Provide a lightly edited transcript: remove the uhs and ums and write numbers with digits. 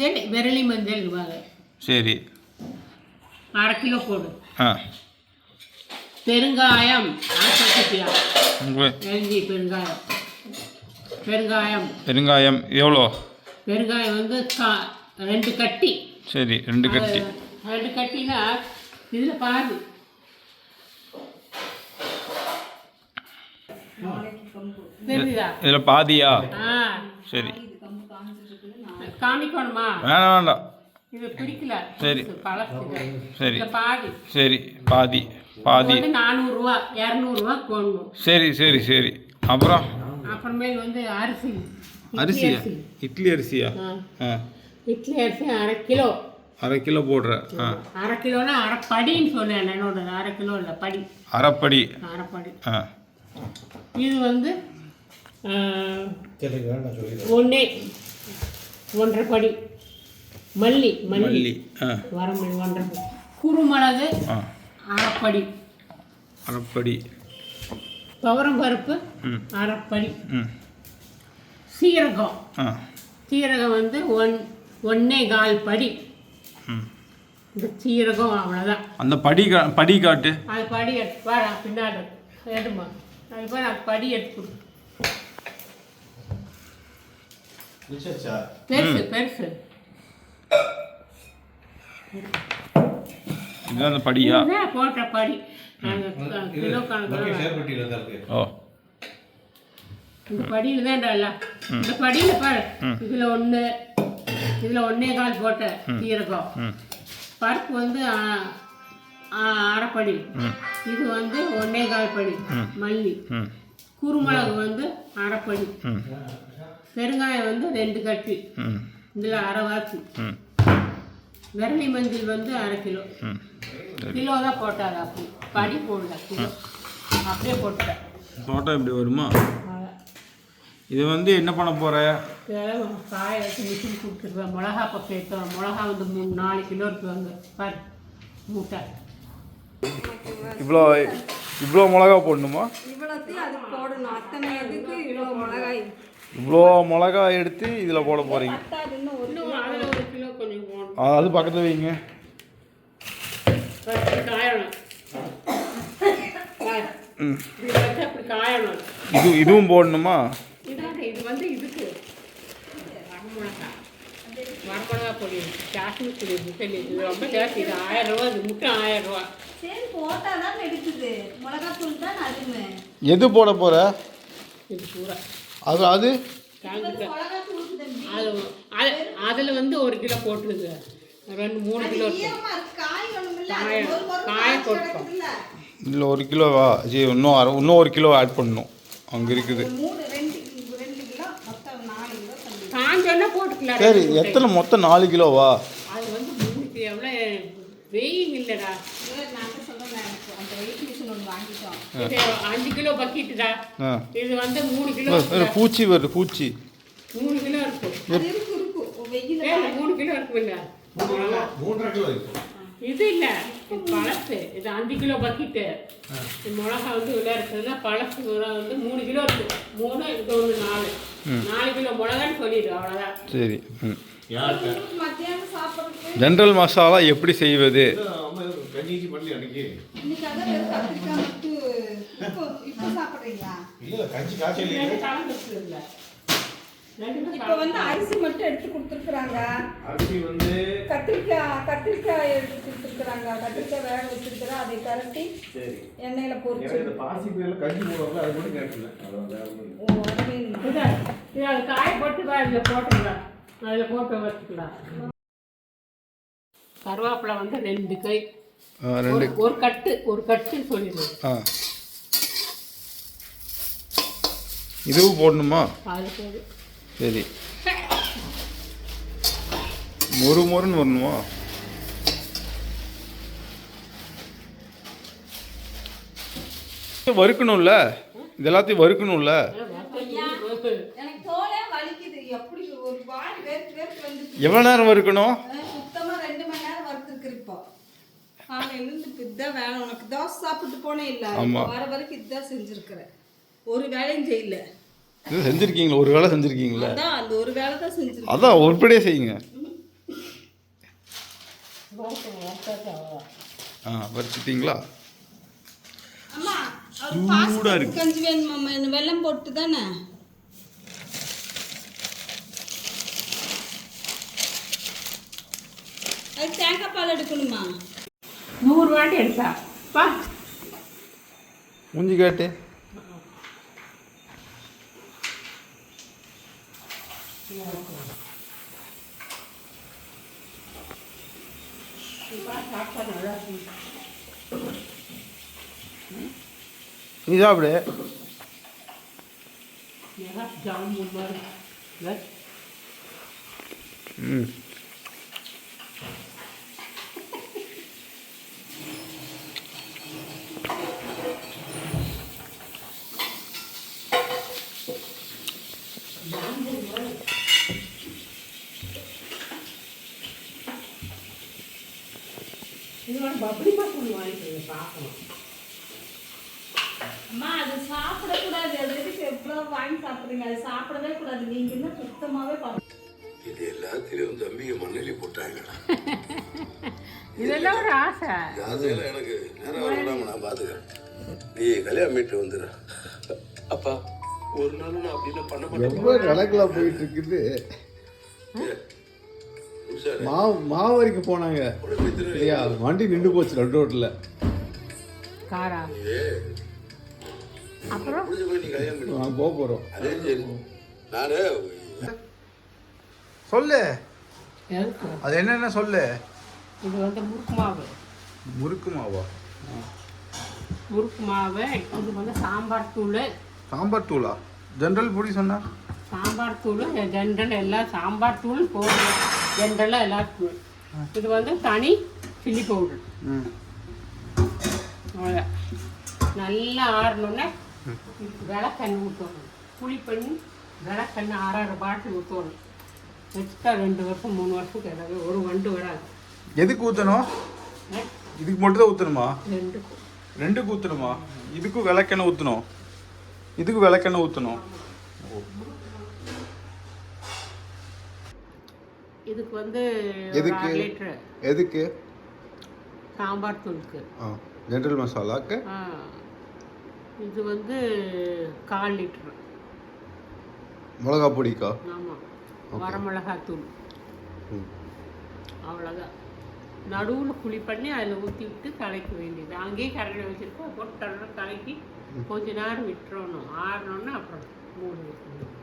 மஞ்சள் விரலி மஞ்சள் சரி. 1/2 கிலோ போடு. பெருங்காயம் பெருங்காயம் பெருங்காயம் எவ்வளோ? பெருங்காயம் வந்து 2 கட்டி. சரி, 2 கட்டி. 2 கட்டினா இதில் பாரு. தெரியுதா? இதில் பாதியா? சரி. காமிக்கணுமா? வேண்டாம் வேண்டாம், இது பிடிக்கல. சரி சரி பாதி. சரி, பாதி பாதி 400 ரூபா 200 ரூபா போடணும். சரி சரி சரி. அப்புறம் அப்புறமேல் வந்து அரிசி. அரிசியா? இட்லி அரிசியா? இட்லி அரிசி 1/2 கிலோ. 1/2 கிலோ போடுற. 1/2 கிலோனா 1/2 படின்னு சொன்னேன். என்னோட 1/2 கிலோ இல்லை, படி. 1/2 படி. 1/2 படி. இது வந்து 1.5 படி மல்லி. மல்லி வரமல்லி 1.5 படி. குருமிளகு 1/2 படி. 1/2 படி. துவரம் பருப்பு 1/2 படி. சீரகம். சீரகம் வந்து 1.25 படி. இந்த சீரகம் அவ்வளோதான். அந்த படி காட்டு. அது படி எடுத்து பாரு, பின்னாடி எடுமா. அது பாரு, அது படி எடுத்து கொடு. பெருசு பெருசு. இதுதான் அந்த படியா? போட்ட படி. கிலோ கணக்கு. ஓ, இந்த படியில் தான் இல்லை. இந்த படியில் பாரு, இதில் 1, இதில் 1.25 போட்ட சீரகம். பருப்பு வந்து 1/2 படி. இது வந்து 1.25 படி மல்லி. குருமிளகு வந்து 1/2 படி. பெருங்காயம் வந்து 2 கட்டி. இதில் 1/2 வாசி. விரலி மஞ்சள் வந்து 1/2 கிலோ. கிலோ தான் போட்டாரு. அப்படி படி போடல, கிலோ அப்படியே போட்டேன். போட்டால் இப்படி வருமா? இது வந்து என்ன பண்ண போகிற? காய வச்சு மிஷின் கொடுத்துருவேன். மிளகா பக்கம் எடுத்தோம். மிளகா வந்து 3-4 கிலோ இருக்குவாங்க பாரு, மூட்டை. இவ்வளோ மிளகா போடணுமா? இவ்வளோ மிளகா எடுத்து இதில் போட போகிறீங்க? அது பக்கத்தில் வைங்க. இதுவும் போடணுமா? இது வந்து இதுக்கு வரமிளகா பொடி, காஷ்மீர் பொடி. இது ரொம்ப ஜாஸ்தி. இது 1000 ரூபா. இது முட்டை 1000 ரூபா. எது போட போற? இது பூரா அது அதில் வந்து 1 கிலோ போட்டுருது. 2-3 கிலோ காய போட்டுக்கோ. இதில் 1 கிலோவா? சரி, இன்னும் 1 கிலோ ஆட் பண்ணணும். அங்கே இருக்குது. போட்டுக்கலாம். சரி, எத்தனை மொத்தம் 4 கிலோவா? அது வந்து 3 எவ்வளோ வெயிங் இல்லைடா. 5 கிலோ பக்கிட்டுடா. இது வந்து 3 கிலோ. பூச்சி வருது, பூச்சி. 3 கிலோ இருக்கும். 3 கிலோ இருக்குல்ல. 3.5 கிலோ இருக்கும். இது இல்லை, இது பழசு. இது 5 கிலோ பக்கிட்டு. மிளகா வந்து இவ்வளோ இருக்குதுன்னா பழசு வந்து 3 கிலோ இருக்குது. 3, இது 1 4 கிலோ மிளகான்னு சொல்லிடு, அவ்வளோதான். சரி. ஜென்ரல் மசாலா எப்படி செய்வது? இப்போ வந்து அரிசி மட்டும் எடுத்து கொடுத்துருக்குறாங்க. அரிசி வந்து கத்திரிக்காய் எடுத்து கொடுத்துருக்குறாங்க. கத்திரிக்காய் வேக வச்சிருக்கிறேன். அதை கரட்டி எண்ணெயில் பொரிச்சு. பாசி பேரில் கஞ்சி போடுவாங்க, அது மட்டும் கேட்கல. அது காய போட்டு அதில் போட்டுக்கலாம். அதில் போட்டு வச்சுக்கலாம். கருவேப்பிலை வந்து 2 கை. ஒரு கட்டுன்னு சொல்லிடுவோம். இதுவும் போடணுமா? அது போடு. சரி, மொறுன்னு வரணுமா? வறுக்கணும்ல, இது எல்லாத்தையும் வறுக்கணும்ல. எவ்வளோ நேரம் வறுக்கணும்? சுத்தமாக 2 மணி நேரம் வறுத்துருக்கு. இப்போ காலையிலேருந்து இதுதான் வேலை. உனக்கு தோசை சாப்பிட்டு போனே இல்லை. வர வரைக்கும் இதுதான் செஞ்சுருக்கிறேன். ஒரு வேலையும் செய்யல. இது செஞ்சுருக்கீங்களா? ஒரு வேலை செஞ்சுருக்கீங்களா? அதான் அந்த ஒரு வேலை தான் செஞ்சுருக்கேன். அதான் ஒருபடியே செய்யுங்க. வச்சுட்டிங்களா? அம்மா சூடா சூடாக இருக்கு. கஞ்சி வேணுமாம்மா? இந்த வெல்லம் போட்டு தானே? அது தேங்காய் பால் எடுக்கணுமா? 100 வாட்டி எடுத்தா பா. மூஞ்சி காட்டு. நீ சாப்பிடு. ஜாமுன் மாதிரி. ம் இதோட பப்ளி பாஸ் வாங்கிட்டு பார்க்கணும். அம்மா அது சாப்பிடக்கூடாது. அது எதுக்கு எவ்வளோ வாங்கி சாப்பிட்றீங்க? அது சாப்பிடவே கூடாது. நீங்கள் இன்னும் சுத்தமாகவே இது எல்லாத்திலையும் தம்பிங்க மண்ணிலி போட்டாங்கடா. இதெல்லாம் ஒரு ஆசை. அதெல்லாம் எனக்கு நேரம் விடாம நான் பாத்துக்கிறேன். நீ கல்யாணம் மீட்டு வந்துடுற. அப்பா ஒரு நாள் நான் அப்படின்னு பண்ண மாட்டேன். எவ்வளோ கணக்கில் போயிட்டு இருக்குது. மாவு வரைக்கும் போனாங்க இல்லையா? வண்டி நின்று போச்சு ரெண்டு ரோட்டில். காரா அப்புறம் புரிஞ்சு போய் நீ கல்யாணம் பண்ணி நாங்கள் போக போகிறோம். அதே சரி. நானு சொல்லு, எதுக்கு? அது என்னென்ன சொல்லு. இது வந்து முறுக்கு மாவு. முறுக்கு மாவா? முறுக்கு மாவு. இது வந்து சாம்பார் தூள். சாம்பார் தூளா? ஜென்ரல் பொடி சொன்னா? சாம்பார் தூள் ஜென்ரல் எல்லாம் சாம்பார் தூள் போடுறோம். ஜென்ரலாக எல்லா தூள். இது வந்து தனி சில்லி பவுடர். ம் அவ்வளோ நல்லா ஆறணுன்னே விளக்கெண்ணெய் ஊற்றணும். புளி பண்ணி விளக்கெண்ணெய் 6 பாட்டில் ஊற்றணும். வச்சுட்டா 2 வருஷம் 3 வருஷத்துக்கு ஏதாவது ஒரு வண்டு வராது. எதுக்கு ஊற்றணும்? இதுக்கு மட்டும் தான் ஊற்றணுமா? 2க்கும். 2க்கு ஊற்றணுமா? இதுக்கும் விளக்கெண்ணெய் ஊற்றணும், இதுக்கு விளக்கெண்ணெய் ஊற்றணும். இதுக்கு வந்து எதுக்கு? 1/2 லிட்டரு எதுக்கு? சாம்பார் தூளுக்கு. ஜென்ரல் மசாலாக்கு. இது வந்து 1/4 லிட்டரு மிளகா பொடிக்கா? ஆமாம், வரமிளகாத்தூள். அவ்வளோதான். நடுவில் புளி பண்ணி அதில் ஊற்றி விட்டு கலக்க வேண்டியது. அங்கேயே கரையில் வச்சுருக்கோம். போட்டு தடவை கலக்கி கொஞ்ச நேரம் விட்டுறணும். ஆறணுன்னா அப்புறம் மூடி வைக்கணும்.